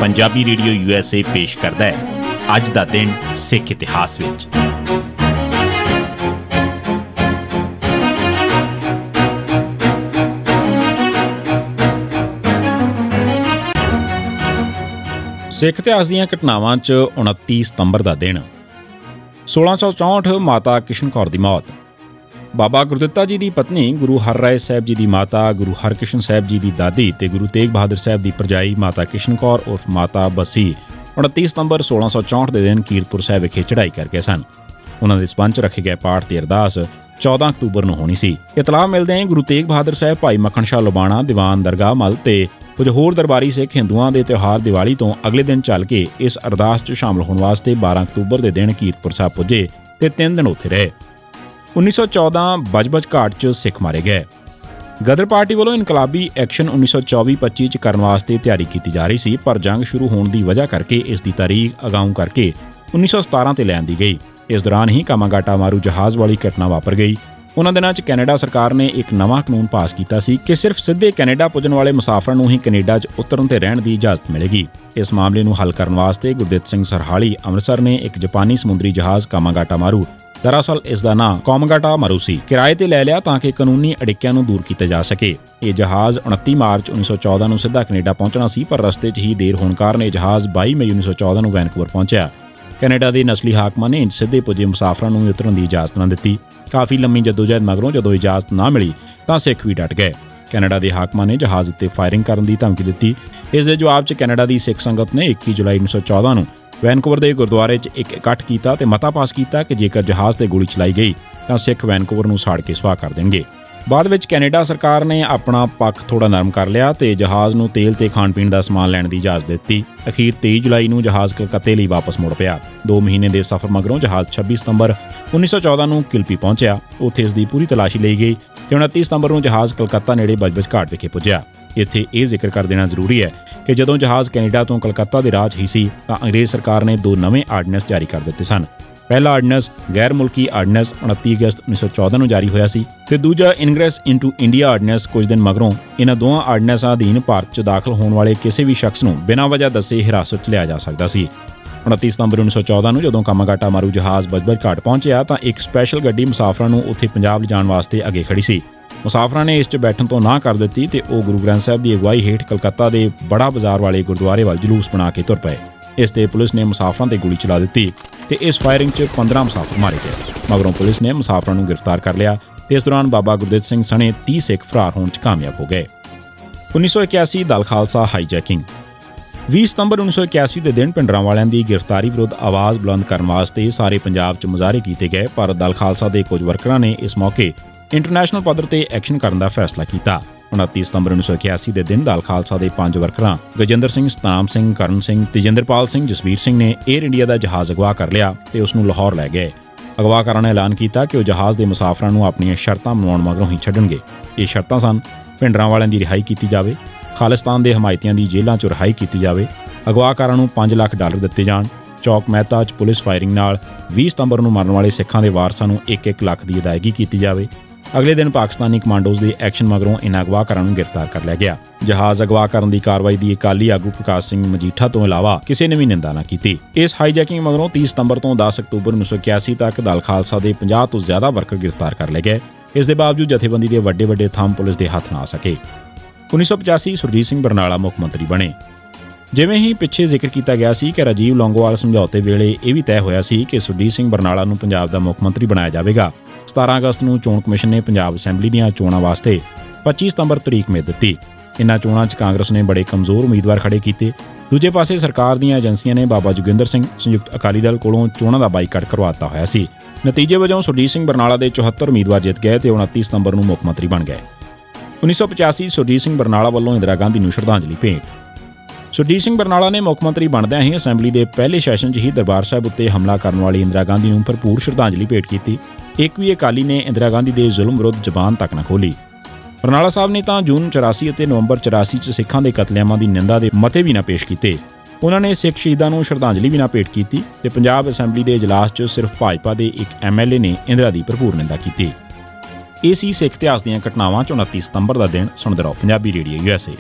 Punjabi radio USA पेश करता है अज दा दिन सिख इतिहास विच। सिख इतिहास दीयां घटनावां च 29 सितंबर का दिन 1664 माता किशन कौर की मौत। बाबा गुरदित्ता जी की पत्नी गुरु हर राय साहब जी की माता गुरु हरकृष्ण साहब जी की दादी ते गुरु तेग बहादुर साहब की भरजाई माता किशन कौर उर्फ माता बसी 29 सितंबर 1664 के दिन कीरतपुर साहब विखे चढ़ाई कर गए सन। उन्होंने इस पंच रखे गए पाठ ते अरदास 14 अक्तूबर को होनी सी। इतलाह मिलदे गुरु तेग बहादुर साहब भाई मक्खन शाह लोबाणा दीवान दरगाह मल ते कुछ होर दरबारी सिख हिंदुओं के त्यौहार दिवाली तो अगले दिन चल के इस अरदास च शामिल होने वास्ते 12 अक्तूबर के दिन कीरतपुर साहब पुजे ते 3 दिन उत्थे रहे। 1914 बजबज घाट च सिख मारे गए। गदर पार्टी वालों इनकलाबी एक्शन 1924-25 च करने वास्ते तैयारी की जा रही सी, पर जंग शुरू होने की वजह करके इसकी तारीख अगाऊ करके 1917 ते लैन दी गई। इस दौरान ही कामागाटा मारू जहाज़ वाली घटना वापर गई। उन्होंने दिनों च कैनेडा सरकार ने एक नवा कानून पास किया सी कि सिर्फ सीधे कैनेडा पुजन वाले मुसाफरों को ही कैनेडा च उतरन ते रहन की इजाजत मिलेगी। इस मामले को हल करने वास्ते गुरदित्त सिंह सरहाली अमृतसर ने एक जापानी समुद्री जहाज़ कामागाटा मारू, दरअसल इसका नाम कामागाटा मारू सी, किराए ते लै लिया ताकि कानूनी अड़िक्यां नूं दूर किया जा सके। ये जहाज़ 29 मार्च 1914 को सीधा कैनेडा पहुंचना सी, पर रस्ते च ही देर होने कारण यह जहाज़ 22 मई 1914 को वैनकूवर पहुंचा। कैनेडा के नस्ली हाकमां ने सीधे पुजे मुसाफरों को उतरन की इजाजत न दी। काफ़ी लंबी जदोजहद मगरों जदों इजाजत ना मिली तो सिख भी डट गए। कैनेडा के हाकमां ने जहाज़ उत्ते फायरिंग करने की धमकी दी। इस दे जवाब च कैनेडा की सिख संगत ने 21 जुलाई 1914 को वैनकूवर के गुरुद्वारे च एक इकट्ठ किया ते मता पास किया कि जेकर जहाज़ ते गोली चलाई गई तो सिख वैनकूवर को साड़ के सुआह कर देंगे। बाद विच कैनेडा सरकार ने अपना पक्ष थोड़ा नरम कर लिया ते जहाज़ नूं तेल ते खाण पीण का समान लैण की इजाजत दी। अखीर 23 जुलाई को जहाज़ कलकत्ते लिए वापस मुड़ पिया। 2 महीने के सफर मगरों जहाज़ 26 सितंबर 1914 को किलपी पहुंचा। उत्थे इसकी पूरी तलाशी ली गई ते 29 सितंबर को जहाज़ कलकत्ता नेड़े बजबज घाट विखे पुज्या। इत्थे यह जिक्र कर देना जरूरी है कि जदों जहाज़ कैनेडा तो कलकत्ता के राह ही सी तां अंग्रेज़ सरकार ने 2 नवे आर्डीनेंस जारी कर दिते सन। पहला आर्डीनेंस गैर मुल्की आर्डीनेंस 29 अगस्त 1914 को जारी होया सी ते दूजा इनग्रेस इंटू इंडिया आर्डीनेंस कुछ दिन मगरों इन्हां दोवां आर्डीनेंसां अधीन भारत च दाखिल होने वाले किसी भी शख्स नूं बिना वजह दसे हिरासत च लिया जा सकता सी। 29 सितंबर 1914 को जदों कामागाटा मारू जहाज़ बजबज घाट पहुंचा तो एक स्पैशल गड्डी मुसाफरां नूं उत्थे पंजाब लिजाण वास्ते अगे खड़ी सी। मुसाफरां ने इस च बैठण तो ना कर दी ते ओह गुरु ग्रंथ साहिब की अगवाई हेठ कलकत्ता के बड़ा बाजार वाले गुरुद्वारे वाल जलूस बना के तुर पए। इस ते पुलिस ने मुसाफरां ते गोली चला दी ते इस फायरिंग च 15 मुसाफर मारे गए। मगरों पुलिस ने मुसाफरां नूं गिरफ्तार कर लिया ते इस दौरान बाबा गुरदित्त सिंह सने 30 सिख फरार होने च कामयाब हो गए। 1981 दल खालसा हाईजैकिंग। 20 सितंबर 1981 के दिन भिंडरांवालियां की गिरफ्तारी विरुद्ध आवाज़ बुलंद करने वास्ते सारे पंजाब च मुजाहरे किए गए, पर दल खालसा के कुछ वर्करां ने इस मौके इंटरनेशनल पद्धर ते एक्शन करने का फैसला किया। 29 सितंबर 1981 के दिन दल खालसा के 5 वर्करां गजेंद्र सिंह, सतनाम सिंह, करण सिंह, तेजिंदरपाल सिंह, जसवीर सिंह ने एयर इंडिया का जहाज़ अगवा कर लिया ते उसनूं लाहौर लै गए। अगवाकारां ने ऐलान किया कि वह जहाज़ के मुसाफरां नूं अपनियां शर्तां मनवाउण मगरों ही छड्डणगे। ये शर्तां सन भिंडरांवालियां की रिहाई की जाए, खालिस्तान के हमायतियां की जेलों चों रिहाई की जाए, अगवाकारां नूं $5 लाख दिते जाण, चौक महता च पुलिस फायरिंग नाल 20 सितंबर को मरण वाले सिखां के वारसां नूं 1-1 लाख की अदायगी की जाए। अगले दिन पाकिस्तानी कमांडोज के एक्शन मगरों इन्हां अगवाकारां नूं गिरफ्तार कर लिया गया। जहाज़ अगवा करन दी कार्रवाई की अकाली आगू प्रकाश सिंह मजीठा तो इलावा किसी ने भी निंदा न की। इस हाईजैकिंग मगरों 30 सितंबर तो 10 अक्तूबर 1981 तक दल खालसा के 50 तो ज्यादा वर्कर गिरफ्तार कर लिए गए। इस दे बावजूद जथेबंदी के वड्डे वड्डे थंम पुलिस के हथ ना आ सके। 1985 सुरजीत सिंह बरनाला मुख मंत्री बने। जिवें ही पिछे जिक्र किया गया सी कि राजीव लौंगोवाल समझौते वेले यह भी तय होया सी कि सुरजीत सिंह बरनाला नूं पंजाब का मुख मंत्री बनाया जाएगा। 17 अगस्त को चोण कमिशन ने पंजाब असैंबली दीआं चोणां वास्ते 25 सितंबर तरीक मित दी। इन्हां चोणां च कांग्रेस ने बड़े कमज़ोर उम्मीदवार खड़े किए। दूजे पासे सरकार दीआं एजेंसियां ने बाबा जोगिंदर सिंह संयुक्त अकाली दल कोलों चोणां का बाईकाट करवाता होया सी। नतीजे वजों सुरजीत सिंह बरनाला के 74 उम्मीदवार जित गए तो 29 सितंबर को मुख मंत्री बन गए। 1985 सुरजीत सिंह बरनाला वालों इंदिरा गांधी नूं श्रद्धांजलि भेंट। सुरजीत सिंह बरनाला ने मुख मंत्री बनद्या ही असैंबली के पहले सैशन च ही दरबार साहब उत्ते हमला करने वाली इंदिरा गांधी नूं भरपूर श्रद्धांजलि भेंट की। एक भी अकाली ने इंदिरा गांधी के जुल्म विरुद्ध जबान तक न खोली। बरनाला साहब ने तो जून 84 और नवंबर 84 च सिखां के कतलेआमां की निंदा के मते भी न पेश किए। उन्होंने सिख शहीदों को श्रद्धांजलि भी न भेंट की ते पंजाब असैंबली के इजलास च सिर्फ भाजपा के एक MLA ने इंदिरा की भरपूर निंदा की। ये सी सिख इतिहास दीआं घटनावां 29 सितंबर का दिन। सुणदे रहो पंजाबी रेडियो USA।